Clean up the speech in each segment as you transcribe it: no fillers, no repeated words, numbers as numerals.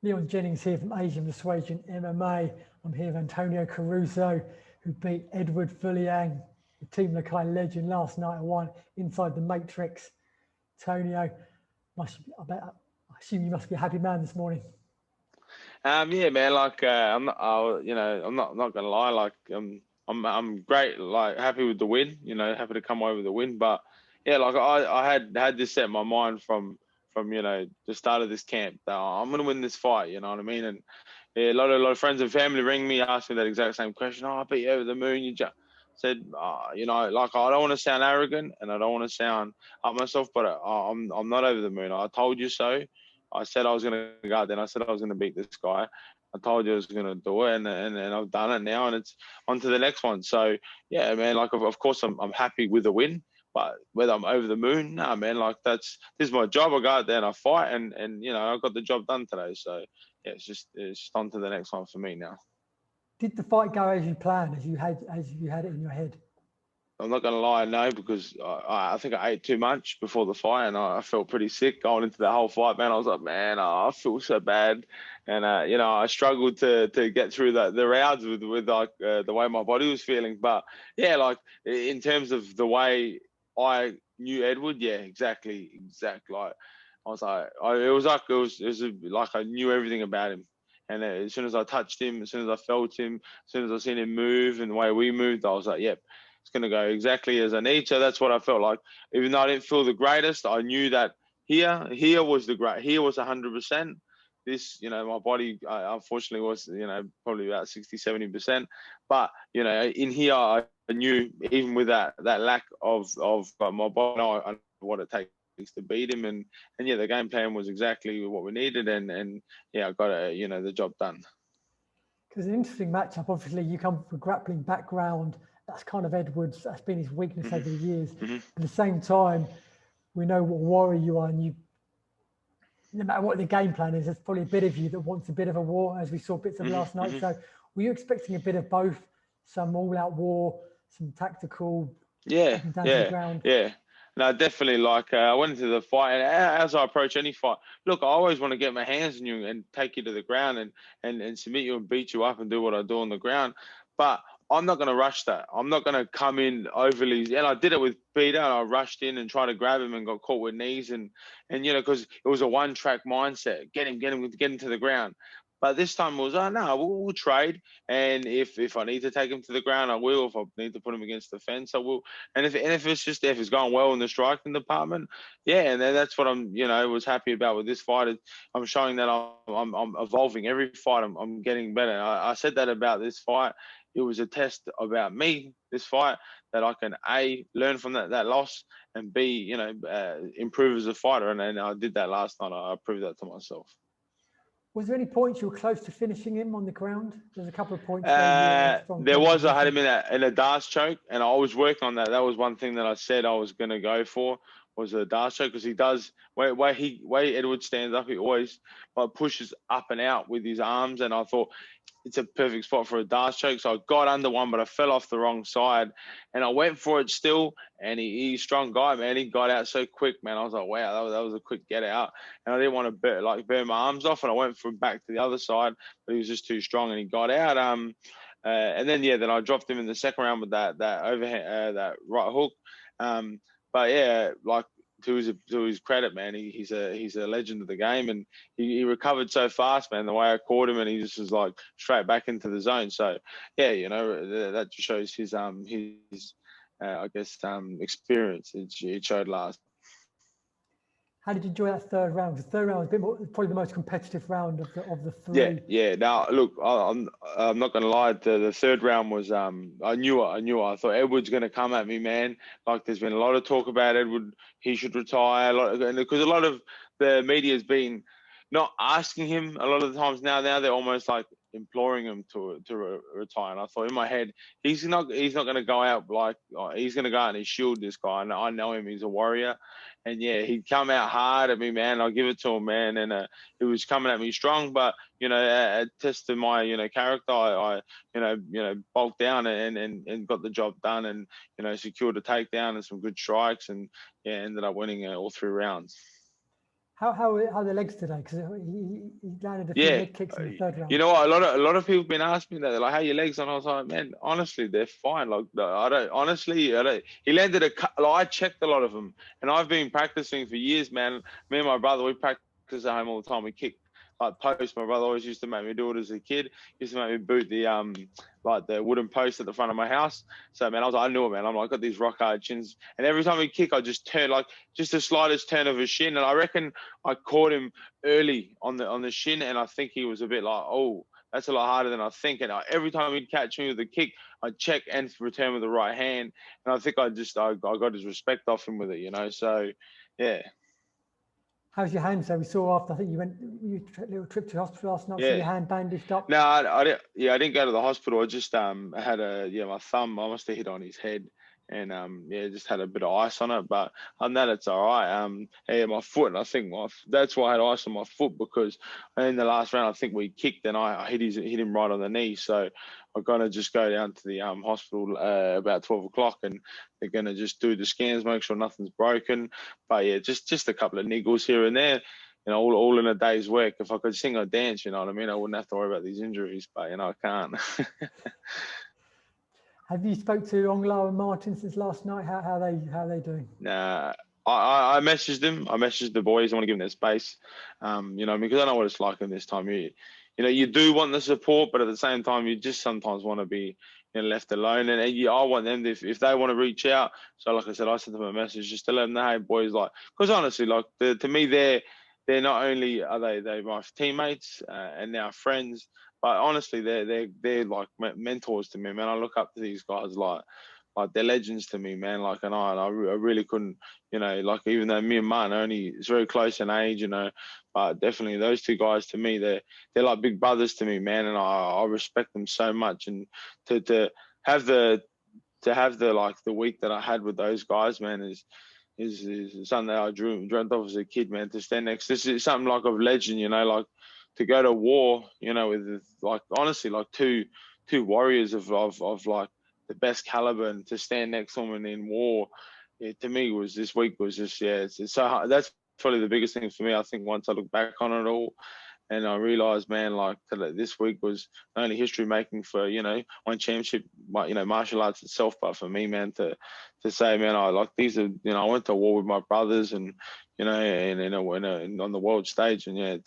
Leon Jennings here from Asian Persuasion MMA. I'm here with Antonio Caruso, who beat Eduard Folayang, the Team Lakai legend, last night at one inside the Matrix. Antonio, I assume you must be a happy man this morning. Yeah, man. Like, I'm not, I'm not gonna lie. Like, I'm great. Like, happy with the win. Happy to come away with the win. But yeah, like I had this set in my mind from the start of this camp that I'm gonna win this fight. You know what I mean? And yeah, a lot of friends and family ring me, ask me that exact same question. Oh, I bet you over the moon. You just said, like I don't want to sound arrogant and I don't want to sound up myself, but I'm not over the moon. I told you so. I said I was going to go out there and I said I was going to beat this guy. I told you I was going to do it, and I've done it now, and it's on to the next one. So yeah, man. Like of course I'm happy with the win, but whether I'm over the moon, nah, man. Like this is my job. I go out there and I fight, and I got the job done today. So yeah, it's just on to the next one for me now. Did the fight go as you planned, as you had it in your head? I'm not gonna lie, no, because I think I ate too much before the fight, and I felt pretty sick going into the whole fight. Man, I was like, man, I feel so bad, and I struggled to get through the rounds with like the way my body was feeling. But yeah, like in terms of the way I knew Edward, yeah, exactly. Like I was like, it was like I knew everything about him. And as soon as I touched him, as soon as I felt him, as soon as I seen him move and the way we moved, I was like, yep, it's going to go exactly as I need. So that's what I felt like. Even though I didn't feel the greatest, I knew that here was the great. Here was 100%. This, my body, unfortunately, was, probably about 60, 70%. But, in here, I knew even with that lack of my body, I know what it takes to beat him. And yeah, the game plan was exactly what we needed. And yeah, I got, the job done. Because an interesting matchup. Obviously, you come from a grappling background. That's kind of Edward's. That's been his weakness over the years. Mm-hmm. At the same time, we know what warrior you are, and you, no matter what the game plan is, there's probably a bit of you that wants a bit of a war, as we saw bits of last night. So, were you expecting a bit of both? Some all-out war, some tactical, Yeah, up and down to the yeah, ground. yeah. No, definitely. Like I went into the fight, and as I approach any fight, look, I always want to get my hands on you and take you to the ground and submit you and beat you up and do what I do on the ground. But I'm not going to rush that. I'm not going to come in overly. And I did it with Peter. And I rushed in and tried to grab him and got caught with knees and because it was a one-track mindset. Get him to the ground. But this time it was, oh, no, we'll trade. And if I need to take him to the ground, I will. If I need to put him against the fence, I will. And if it's going well in the striking department, yeah. And then that's what I'm, was happy about with this fight. I'm showing that I'm evolving every fight. I'm getting better. I said that about this fight. It was a test about me, this fight, that I can learn from that loss and B, improve as a fighter. And I did that last night. I proved that to myself. Was there any points you were close to finishing him on the ground? There's a couple of points where you were in strong there was. I had position. him in a dance choke, and I was working on that. That was one thing that I said I was going to go for, was a dance choke, because he does way Edward stands up. He always pushes up and out with his arms, and I thought it's a perfect spot for a dance choke. So I got under one, but I fell off the wrong side, and I went for it still. And he's a strong guy, man. He got out so quick, man. I was like, wow, that was a quick get out. And I didn't want to burn my arms off, and I went for back to the other side, but he was just too strong, and he got out. And then I dropped him in the second round with that overhand, that right hook. But yeah, like to his credit, man, he's a legend of the game, and he recovered so fast, man. The way I caught him, and he just was like straight back into the zone. So yeah, that just shows his experience. It showed last. How did you enjoy that third round? The third round was a bit more, probably the most competitive round of the Yeah, three. yeah. Now, look, I'm not gonna lie. The third round was I knew it. I thought Edward's gonna come at me, man. Like there's been a lot of talk about Edward. He should retire. Because a lot of the media has been not asking him a lot of the times. Now they're almost like imploring him to retire. And I thought in my head, he's not gonna go out like he's gonna go out and he shield this guy. And I know him. He's a warrior. And yeah, he'd come out hard at me, man. I'll give it to him, man. And he was coming at me strong, but a test to my character, I bulked down and got the job done, and secured a takedown and some good strikes, and yeah, ended up winning all three rounds. How are the legs today? Because he landed a few Yeah, mid kicks in the third round. you know what? A lot of people have been asking me that. They're like, "How are your legs?" And I was like, "Man, honestly, they're fine. Like, I don't honestly, I don't." He landed I checked a lot of them, and I've been practicing for years, man. Me and my brother, we practice at home all the time. We kick like posts. My brother always used to make me do it as a kid. He used to make me boot the like the wooden post at the front of my house. So man, I knew it, man. I'm like, I got these rock hard chins, and every time he kick, I just turn like just the slightest turn of his shin, and I reckon I caught him early on the shin, and I think he was a bit like, oh, that's a lot harder than I think. And every time he'd catch me with a kick, I'd check and return with the right hand, and I think I got his respect off him with it, you know. So yeah. How's your hand? So we saw after, I think you a little trip to the hospital last night. Yeah. So your hand bandaged up. No, I didn't. Yeah, I didn't go to the hospital. I just I had my thumb. I must have hit on his head, and just had a bit of ice on it. But other than that, it's all right. Yeah, my foot. And I think that's why I had ice on my foot, because in the last round I think we kicked and I hit him right on the knee. So I'm gonna just go down to the hospital about 12 o'clock, and they're gonna just do the scans, make sure nothing's broken. But yeah, just a couple of niggles here and there. You know, all in a day's work. If I could sing or dance, you know what I mean, I wouldn't have to worry about these injuries. But you know, I can't. Have you spoke to Aung and Martin since last night? How they doing? Nah, I messaged them. I messaged the boys. I want to give them their space. You know, because I know what it's like in this time. You know, you do want the support, but at the same time, you just sometimes want to be left alone. And I want them if they want to reach out. So, like I said, I sent them a message just to let them know, hey, boys, like, because honestly, like to me, they're not only are they my teammates and now friends, but honestly, they're like mentors to me, man. I look up to these guys like they're legends to me, man. Like, and I really couldn't, you know, like even though me and Martin it's very close in age, you know, but definitely those two guys to me, they're like big brothers to me, man. And I respect them so much. And to have the like the week that I had with those guys, man, is something that I dreamt of as a kid, man. To stand next, this is something like of legend, you know, like to go to war, you know, with like honestly like two warriors of like the best caliber, and to stand next to them in war, to me was this week was just it's so hard. That's probably the biggest thing for me. I think once I look back on it all, and I realized, man, like this week was not only history making for, you know, one championship, you know, martial arts itself, but for me, man, to say, man, I like these are, you know, I went to war with my brothers, and you know, and on the world stage, and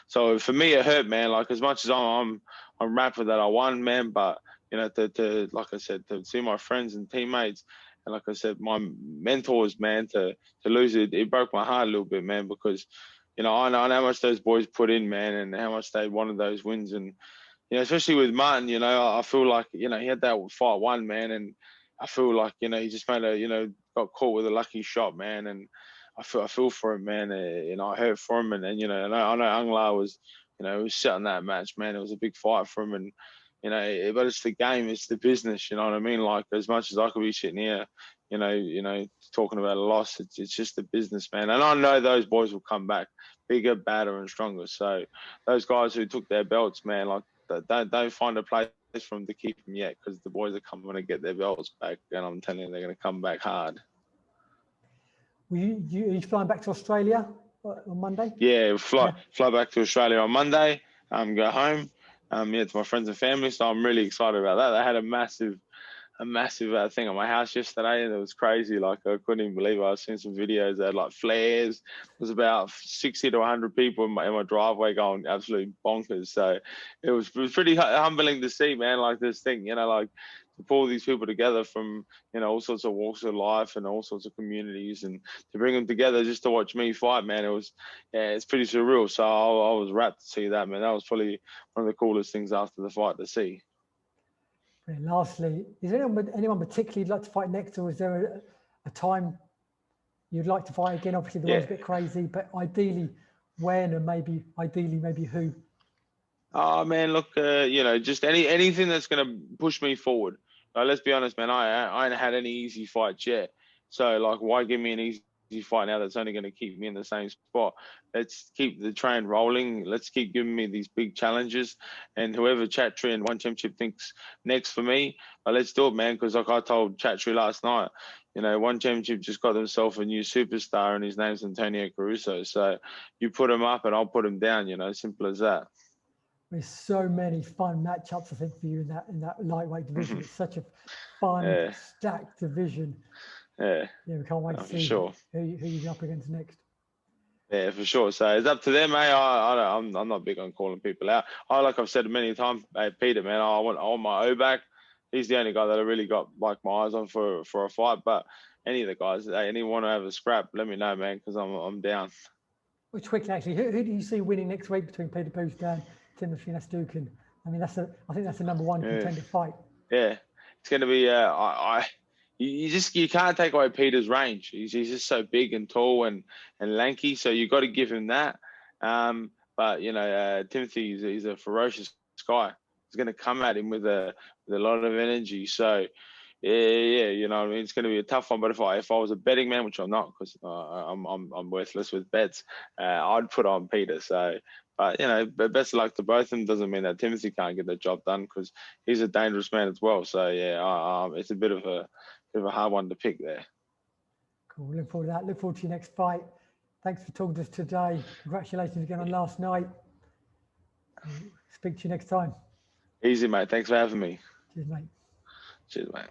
so for me it hurt, man. Like as much as I'm happy that I won, man, but you know, to like I said, to see my friends and teammates, and like I said, my mentors, man, to lose it broke my heart a little bit, man, because you know, I know how much those boys put in, man, and how much they wanted those wins. And, you know, especially with Martin, you know, I feel like, you know, he had that fight won, man. And I feel like, you know, he just got caught with a lucky shot, man. And I feel for him, man. You know, I hurt for him. And you know, I know Aung was, you know, he was set on that match, man. It was a big fight for him. And, you know, but it's the game, it's the business, you know what I mean? Like, as much as I could be sitting here, you know, talking about a loss, it's just the business, man. And I know those boys will come back bigger, badder, and stronger. So those guys who took their belts, man, like don't find a place for them to keep them yet, because the boys are coming to get their belts back, and I'm telling you, they're going to come back hard. Are you flying back to Australia on Monday? Yeah, fly back to Australia on Monday. Go home. To my friends and family. So I'm really excited about that. They had a massive thing at my house yesterday, and it was crazy. Like I couldn't even believe it. I was seeing some videos that had like flares. There was about 60 to 100 people in my driveway going absolutely bonkers. So it was pretty humbling to see, man. Like this thing, you know, like to pull these people together from, you know, all sorts of walks of life and all sorts of communities, and to bring them together just to watch me fight, man. It was, it's pretty surreal. So I was rapt to see that, man. That was probably one of the coolest things after the fight to see. And lastly, is there anyone particularly you'd like to fight next, or is there a time you'd like to fight again? Obviously, the world's a bit crazy, but ideally, when, and maybe who? Oh man, look, you know, just anything that's going to push me forward. Let's be honest, man. I ain't had any easy fights yet, so like, why give me an easy fight now that's only going to keep me in the same spot. Let's keep the train rolling. Let's keep giving me these big challenges. And whoever Chatri and One Championship thinks next for me, let's do it, man. Because like I told Chatri last night, you know, One Championship just got himself a new superstar, and his name's Antonio Caruso. So you put him up and I'll put him down, you know, simple as that. There's so many fun matchups, I think, for you in that lightweight division. It's such a fun, stacked division. Yeah, we can't wait to see sure. who you're up against next. Yeah, for sure. So it's up to them, mate. I'm not big on calling people out. Like I've said many times, hey, Peter, man, I want my O back. He's the only guy that I really got like my eyes on for a fight. But any of the guys, hey, anyone want to have a scrap, let me know, man, because I'm down. Which quickly, actually, who do you see winning next week between Peter Boustan, Timothy Nastukin? I mean, I think that's the #1 contender fight. Yeah, it's going to be. You can't take away Peter's range. He's just so big and tall and lanky. So you got to give him that. But you know, Timothy, he's a ferocious guy. He's going to come at him with a lot of energy. So yeah, you know, I mean, it's going to be a tough one. But if I was a betting man, which I'm not, because I'm worthless with bets, I'd put on Peter. So, but you know, best of luck to both of them. Doesn't mean that Timothy can't get the job done, because he's a dangerous man as well. So yeah, it's a bit of a hard one to pick there. Cool. Look forward to that. Look forward to your next fight. Thanks for talking to us today. Congratulations again on last night. Speak to you next time. Easy, mate. Thanks for having me. Cheers, mate. Cheers, mate.